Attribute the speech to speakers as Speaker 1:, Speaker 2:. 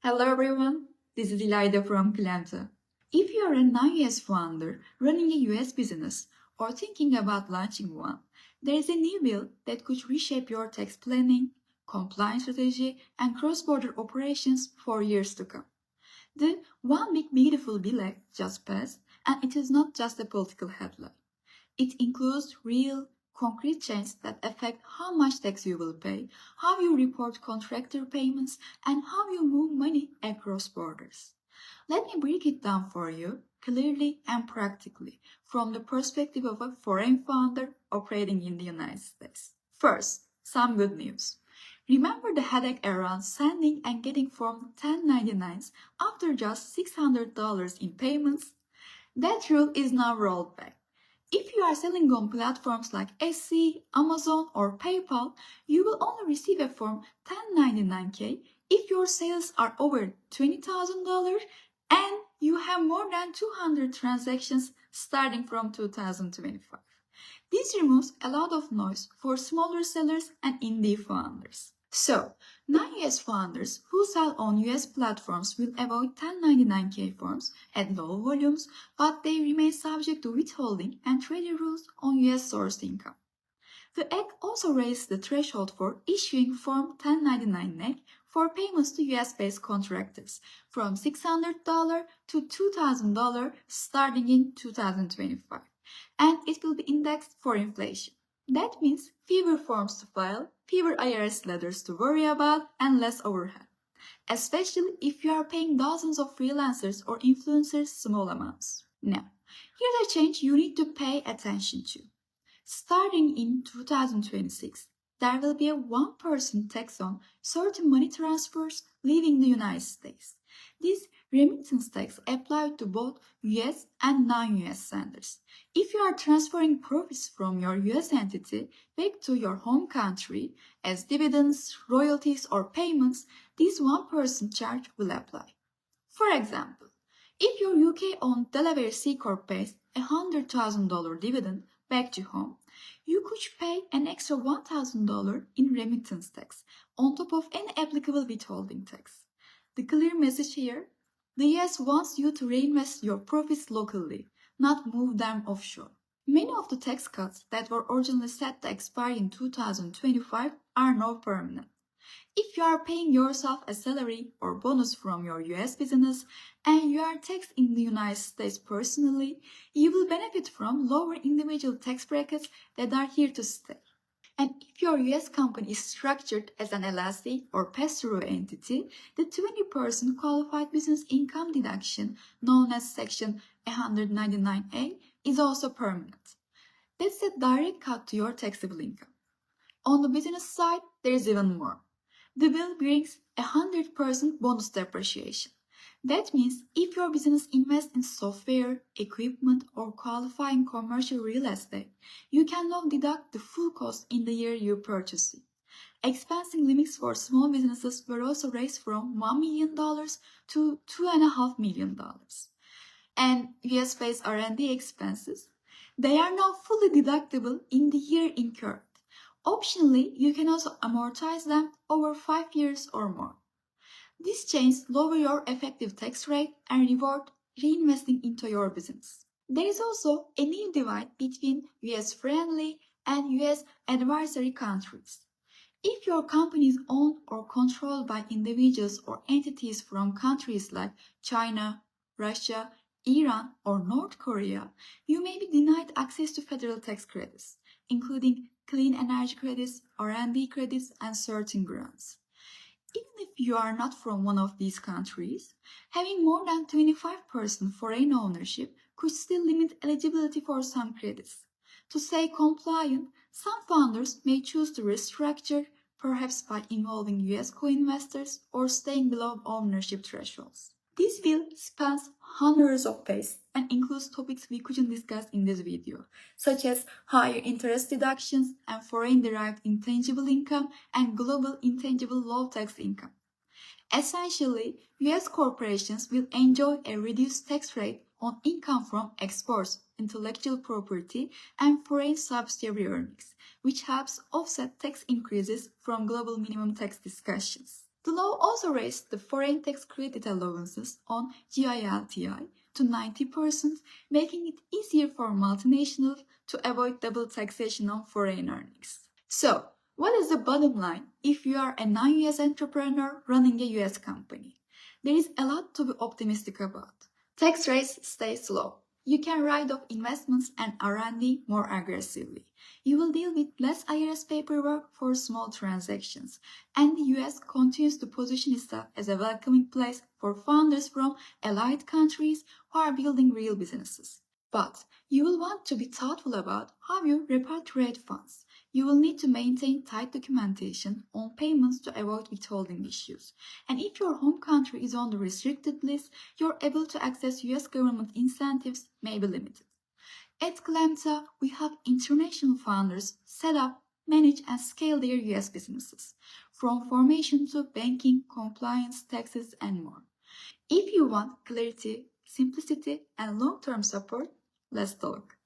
Speaker 1: Hello everyone, this is Ilayda from Clemta. If you are a non-US founder running a US business or thinking about launching one, there is a new bill that could reshape your tax planning, compliance strategy, and cross-border operations for years to come. The One Big Beautiful Bill Act just passed, and it is not just a political headline. It includes real, concrete changes that affect how much tax you will pay, how you report contractor payments, and how you move money across borders. Let me break it down for you clearly and practically from the perspective of a foreign founder operating in the United States. First, some good news. Remember the headache around sending and getting Form 1099s after just $600 in payments? That rule is now rolled back. If you are selling on platforms like Etsy, Amazon, or PayPal, you will only receive a Form 1099K if your sales are over $20,000 and you have more than 200 transactions starting from 2025. This removes a lot of noise for smaller sellers and indie founders. So, non-US founders who sell on US platforms will avoid 1099K forms at low volumes, but they remain subject to withholding and treasury rules on US sourced income. The Act also raised the threshold for issuing Form 1099 NEC for payments to US-based contractors from $600 to $2,000 starting in 2025, and it will be indexed for inflation. That means fewer forms to file, fewer IRS letters to worry about, and less overhead, especially if you are paying dozens of freelancers or influencers small amounts. Now, here's a change you need to pay attention to. Starting in 2026, there will be a 1% tax on certain money transfers leaving the United States. This remittance tax applies to both US and non-US senders. If you are transferring profits from your US entity back to your home country as dividends, royalties, or payments, this 1% charge will apply. For example, if your UK-owned Delaware C Corp pays a $100,000 dividend back to home, you could pay an extra $1,000 in remittance tax on top of any applicable withholding tax. The clear message here: the US wants you to reinvest your profits locally, not move them offshore. Many of the tax cuts that were originally set to expire in 2025 are now permanent. If you are paying yourself a salary or bonus from your US business and you are taxed in the United States personally, you will benefit from lower individual tax brackets that are here to stay. And if your US company is structured as an LLC or pass-through entity, the 20% qualified business income deduction, known as Section 199A, is also permanent. That's a direct cut to your taxable income. On the business side, there is even more. The bill brings 100% bonus depreciation. That means if your business invests in software, equipment, or qualifying commercial real estate, you can now deduct the full cost in the year you purchase it. Expensing limits for small businesses were also raised from $1 million to $2.5 million. And US-based R&D expenses, they are now fully deductible in the year incurred. Optionally, you can also amortize them over 5 years or more. These changes lower your effective tax rate and reward reinvesting into your business. There is also a new divide between US-friendly and US advisory countries. If your company is owned or controlled by individuals or entities from countries like China, Russia, Iran, or North Korea, you may be denied access to federal tax credits, including clean energy credits, R&D credits, and certain grants. Even if you are not from one of these countries, having more than 25% foreign ownership could still limit eligibility for some credits. To stay compliant, some founders may choose to restructure, perhaps by involving US co-investors or staying below ownership thresholds. This bill spans hundreds of pages and includes topics we couldn't discuss in this video, such as higher interest deductions and foreign-derived intangible income and global intangible low-tax income. Essentially, US corporations will enjoy a reduced tax rate on income from exports, intellectual property, and foreign subsidiary earnings, which helps offset tax increases from global minimum tax discussions. The law also raised the foreign tax credit allowances on GILTI to 90%, making it easier for multinationals to avoid double taxation on foreign earnings. So, what is the bottom line if you are a non-US entrepreneur running a US company? There is a lot to be optimistic about. Tax rates stay low. You can write off investments and R&D more aggressively. You will deal with less IRS paperwork for small transactions, and the US continues to position itself as a welcoming place for founders from allied countries who are building real businesses. But you will want to be thoughtful about how you repatriate funds. You will need to maintain tight documentation on payments to avoid withholding issues. And if your home country is on the restricted list, your ability to access US government incentives may be limited. At Clemta, we have international founders set up, manage, and scale their US businesses, from formation to banking, compliance, taxes, and more. If you want clarity, simplicity, and long-term support, let's talk.